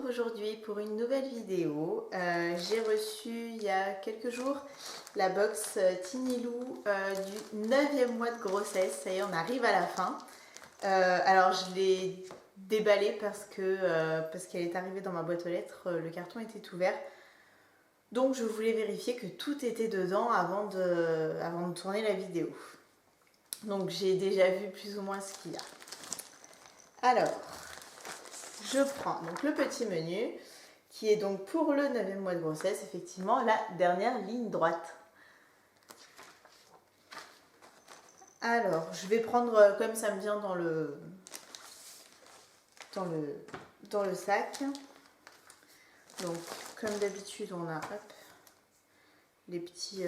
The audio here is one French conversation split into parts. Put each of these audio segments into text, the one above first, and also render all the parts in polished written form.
aujourd'hui pour une nouvelle vidéo. J'ai reçu il y a quelques jours la box Tinilou du 9e mois de grossesse. Ça y est, on arrive à la fin. Alors je l'ai déballée parce qu'elle est arrivée dans ma boîte aux lettres. Le carton était ouvert. Donc je voulais vérifier que tout était dedans avant de tourner la vidéo. Donc j'ai déjà vu plus ou moins ce qu'il y a. Alors, je prends donc le petit menu qui est donc pour le 9e mois de grossesse, effectivement la dernière ligne droite. Alors, je vais prendre comme ça me vient dans le sac. Donc, comme d'habitude, on a les petits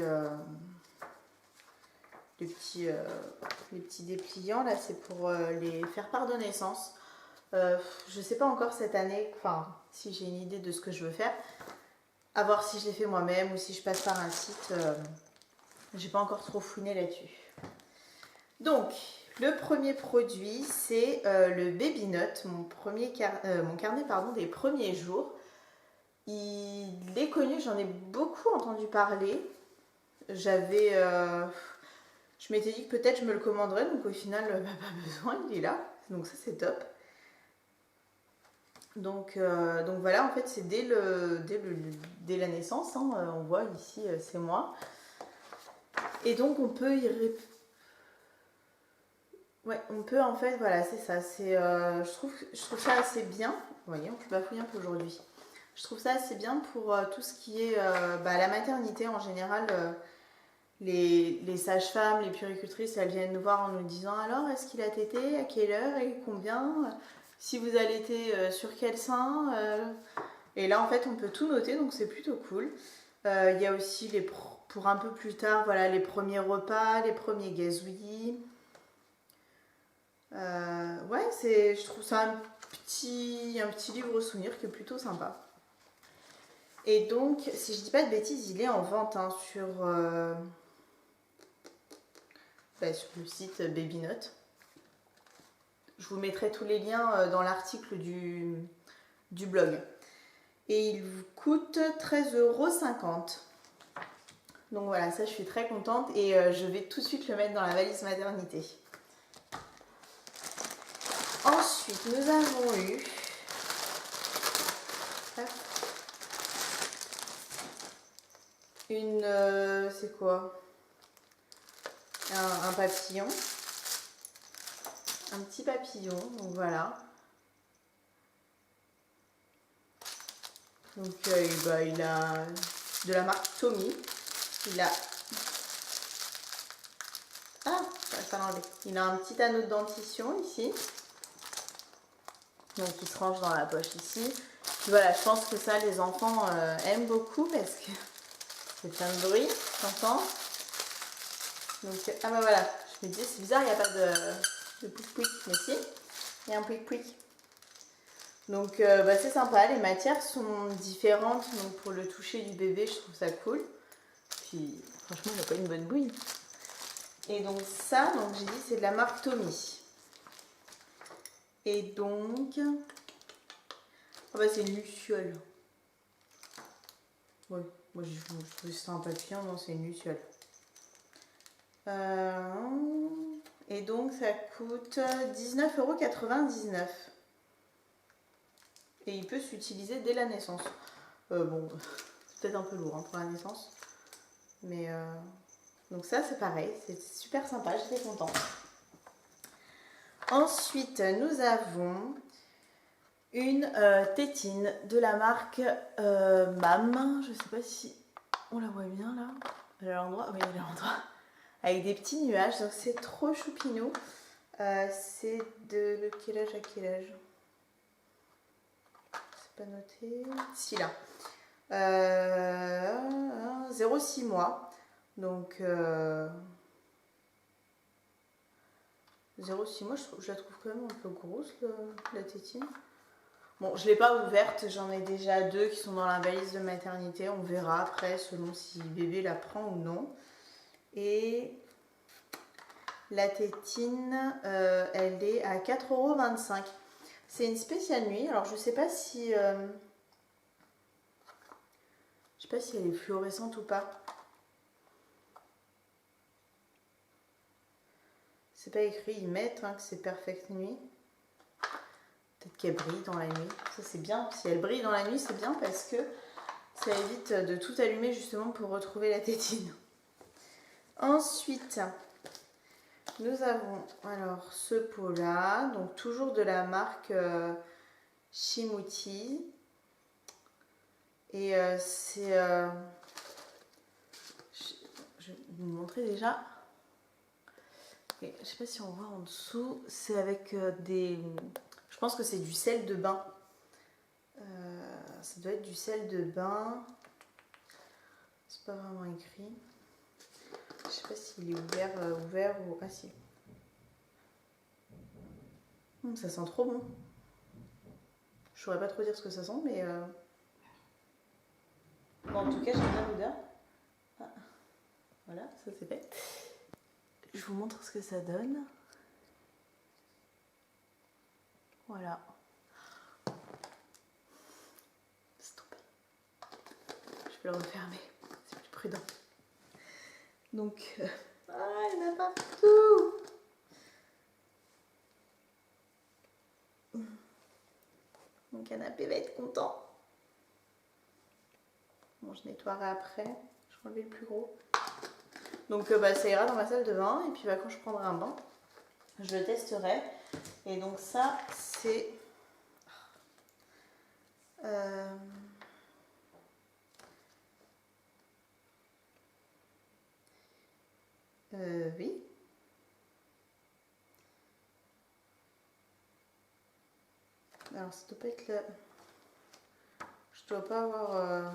dépliants. Là, c'est pour les faire part de naissance. Je sais pas encore cette année, enfin, si j'ai une idée de ce que je veux faire. À voir si je l'ai fait moi-même ou si je passe par un site. J'ai pas encore trop fouiné là-dessus. Donc, le premier produit, c'est le Baby Note, mon carnet des premiers jours. Il est connu, j'en ai beaucoup entendu parler. Je m'étais dit que peut-être je me le commanderais, donc au final, pas besoin, il est là. Donc ça, c'est top. Donc voilà, en fait, c'est dès la naissance, hein, on voit ici, c'est moi. Et donc, on peut on peut en fait, voilà, c'est ça. Je trouve ça assez bien. Vous voyez, je bafouille un peu aujourd'hui. Je trouve ça assez bien pour tout ce qui est la maternité en général. Les sages-femmes, les puéricultrices, elles viennent nous voir en nous disant alors, est-ce qu'il a tété, à quelle heure et combien, si vous allaitez sur quel sein. Et là, en fait, on peut tout noter, donc c'est plutôt cool. Il y a aussi pour un peu plus tard, voilà, les premiers repas, les premiers gazouillis. Je trouve ça un petit livre souvenir qui est plutôt sympa. Et donc, si je dis pas de bêtises, il est en vente hein, sur le site Baby Note. Je vous mettrai tous les liens dans l'article du blog. Et il vous coûte 13,50 €. Donc voilà, ça je suis très contente et je vais tout de suite le mettre dans la valise maternité. Ensuite, nous avons eu c'est quoi? Un papillon. Un petit papillon, donc voilà. Donc il a de la marque Tommy. Il a il a un petit anneau de dentition ici. Donc il se range dans la poche ici. Puis voilà, je pense que ça les enfants aiment beaucoup parce que c'est plein de bruit, t'entends? Donc voilà, je me dis c'est bizarre, il n'y a pas de pouic-pouic, mais si, il y a un pouic-pouic. Donc c'est sympa, les matières sont différentes, donc pour le toucher du bébé, je trouve ça cool. Puis franchement, il n'a pas une bonne bouille. Et donc ça, j'ai dit, c'est de la marque Tommy. Et donc, c'est une luciole. Ouais, moi je trouve que c'est un papillon, non, c'est une luciole. Et donc ça coûte 19,99 €. Et il peut s'utiliser dès la naissance. C'est peut-être un peu lourd hein, pour la naissance. Mais donc ça c'est pareil, c'est super sympa, j'étais contente. Ensuite nous avons une tétine de la marque MAM. Je sais pas si on la voit bien là. Elle est à l'endroit, oui elle est à l'endroit. Avec des petits nuages, donc c'est trop choupinou. C'est de quel âge à quel âge? C'est pas noté. Si là. 0,6 mois. Donc 0,6 mois, je la trouve quand même un peu grosse la tétine. Bon, je ne l'ai pas ouverte, j'en ai déjà 2 qui sont dans la valise de maternité. On verra après selon si bébé la prend ou non. Et la tétine, elle est à 4,25 €. C'est une spéciale nuit. Alors je ne sais pas si sais pas si elle est fluorescente ou pas. C'est pas écrit, ils mettent que c'est Perfect Nuit. Peut-être qu'elle brille dans la nuit. Ça c'est bien. Si elle brille dans la nuit, c'est bien parce que ça évite de tout allumer justement pour retrouver la tétine. Ensuite, nous avons alors ce pot là, donc toujours de la marque Chimuti. Et c'est... je vais vous montrer déjà. Et je sais pas si on voit en dessous. C'est avec des... Je pense que c'est du sel de bain. Ça doit être du sel de bain. C'est pas vraiment écrit. Je sais pas s'il est ouvert ou... Ah si. Ça sent trop bon. Je saurais pas trop dire ce que ça sent, mais... Bon, en tout cas, j'aime bien l'odeur. Ah. Voilà, ça c'est fait. Je vous montre ce que ça donne. Voilà. Stop. Je vais le refermer, c'est plus prudent. Donc, il y en a partout. Mon canapé va être content. Bon, je nettoierai après. Je vais enlever le plus gros. Donc, ça ira dans ma salle de bain. Et puis, quand je prendrai un bain, je le testerai. Et donc, ça, c'est... oui. Alors, ça doit pas être là. Je dois pas avoir...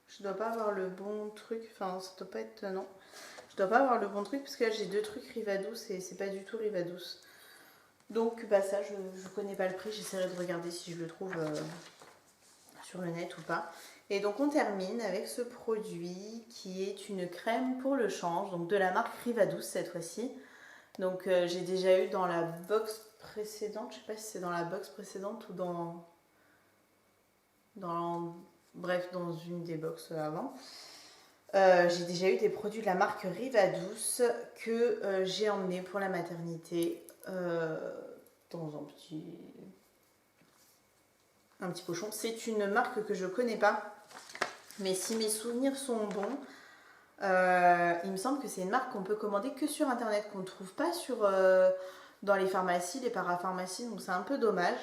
Je dois pas avoir le bon truc. Enfin, ça doit pas être... non. Je dois pas avoir le bon truc parce que là, j'ai deux trucs Rivadouce et c'est pas du tout Rivadouce. Donc, ça, je connais pas le prix. J'essaierai de regarder si je le trouve sur le net ou pas. Et donc, on termine avec ce produit qui est une crème pour le change. Donc, de la marque Rivadouce cette fois-ci. Donc, j'ai déjà eu dans la box précédente. Je sais pas si c'est dans la box précédente ou bref, dans une des box avant. J'ai déjà eu des produits de la marque Rivadouce que j'ai emmené pour la maternité dans un petit pochon. C'est une marque que je connais pas, mais si mes souvenirs sont bons, il me semble que c'est une marque qu'on peut commander que sur internet, qu'on ne trouve pas dans les pharmacies, les parapharmacies, donc c'est un peu dommage.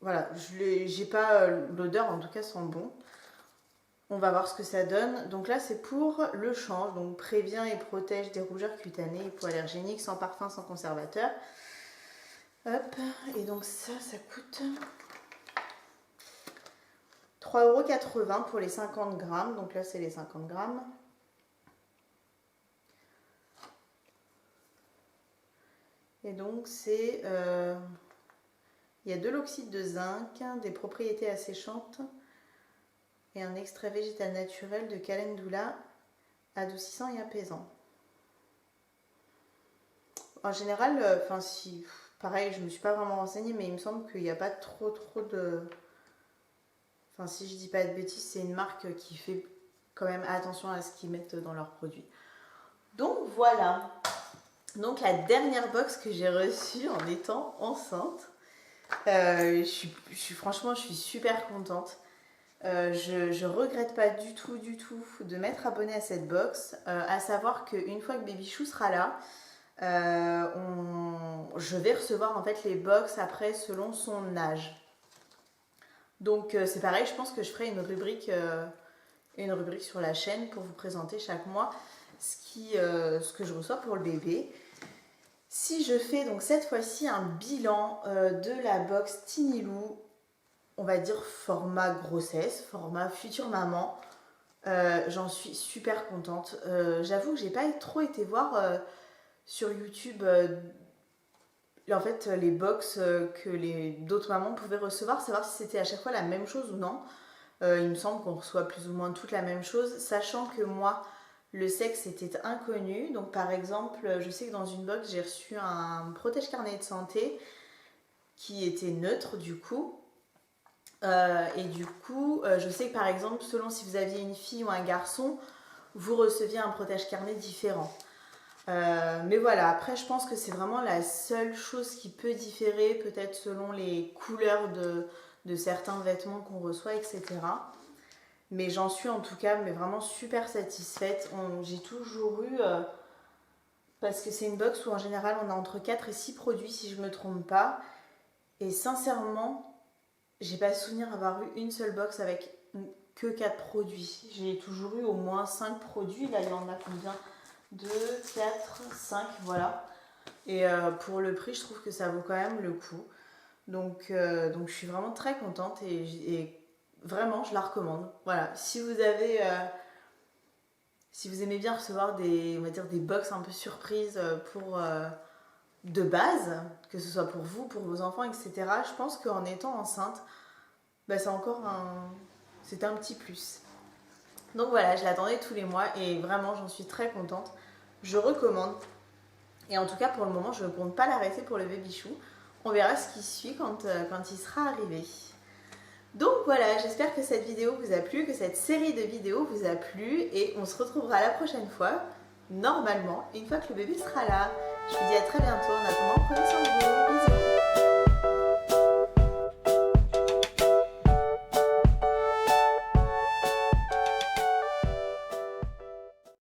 Voilà, j'ai pas l'odeur, en tout cas sent bon. On va voir ce que ça donne. Donc là, c'est pour le change. Donc prévient et protège des rougeurs cutanées, hypoallergéniques, sans parfum, sans conservateur. Hop. Et donc ça coûte 3,80 € pour les 50 grammes. Donc là, c'est les 50 grammes. Et donc c'est... il y a de l'oxyde de zinc, des propriétés asséchantes et un extrait végétal naturel de calendula adoucissant et apaisant. En général, pareil, je ne me suis pas vraiment renseignée, mais il me semble qu'il n'y a pas trop de... Enfin, si je dis pas de bêtises, c'est une marque qui fait quand même attention à ce qu'ils mettent dans leurs produits. Donc voilà. Donc la dernière box que j'ai reçue en étant enceinte. Franchement, je suis super contente. Je regrette pas du tout de m'être abonnée à cette box. À savoir qu'une fois que Babychou sera là, je vais recevoir en fait les box après selon son âge. Donc c'est pareil, je pense que je ferai une rubrique sur la chaîne pour vous présenter chaque mois ce que je reçois pour le bébé. Si je fais donc cette fois-ci un bilan de la box Tinilou, on va dire format grossesse, format future maman, j'en suis super contente. J'avoue que j'ai pas trop été voir sur YouTube en fait les box que d'autres mamans pouvaient recevoir, savoir si c'était à chaque fois la même chose ou non. Il me semble qu'on reçoit plus ou moins toute la même chose, sachant que moi le sexe était inconnu. Donc par exemple, je sais que dans une box j'ai reçu un protège carnet de santé qui était neutre du coup. Et du coup, je sais que par exemple, selon si vous aviez une fille ou un garçon, vous receviez un protège-carnet différent. Mais voilà, après je pense que c'est vraiment la seule chose qui peut différer, peut-être selon les couleurs de certains vêtements qu'on reçoit, etc. Mais j'en suis en tout cas mais vraiment super satisfaite. J'ai toujours eu, parce que c'est une box où en général on a entre 4 et 6 produits si je ne me trompe pas. Et sincèrement, j'ai pas souvenir d'avoir eu une seule box avec que 4 produits. J'ai toujours eu au moins 5 produits. Là, il y en a combien? 2, 4, 5, voilà. Et pour le prix, je trouve que ça vaut quand même le coup. Donc je suis vraiment très contente et vraiment, je la recommande. Voilà, si vous aimez bien recevoir on va dire des box un peu surprises de base, que ce soit pour vous, pour vos enfants, etc., je pense qu'en étant enceinte, bah, c'est un petit plus. Donc voilà, je l'attendais tous les mois et vraiment, j'en suis très contente. Je recommande. Et en tout cas, pour le moment, je ne compte pas l'arrêter pour le baby chou. On verra ce qui suit quand il sera arrivé. Donc voilà, j'espère que cette vidéo vous a plu, que cette série de vidéos vous a plu et on se retrouvera la prochaine fois, normalement, une fois que le bébé sera là. Je vous dis à très bientôt, en attendant, prenez soin de vous. Bisous.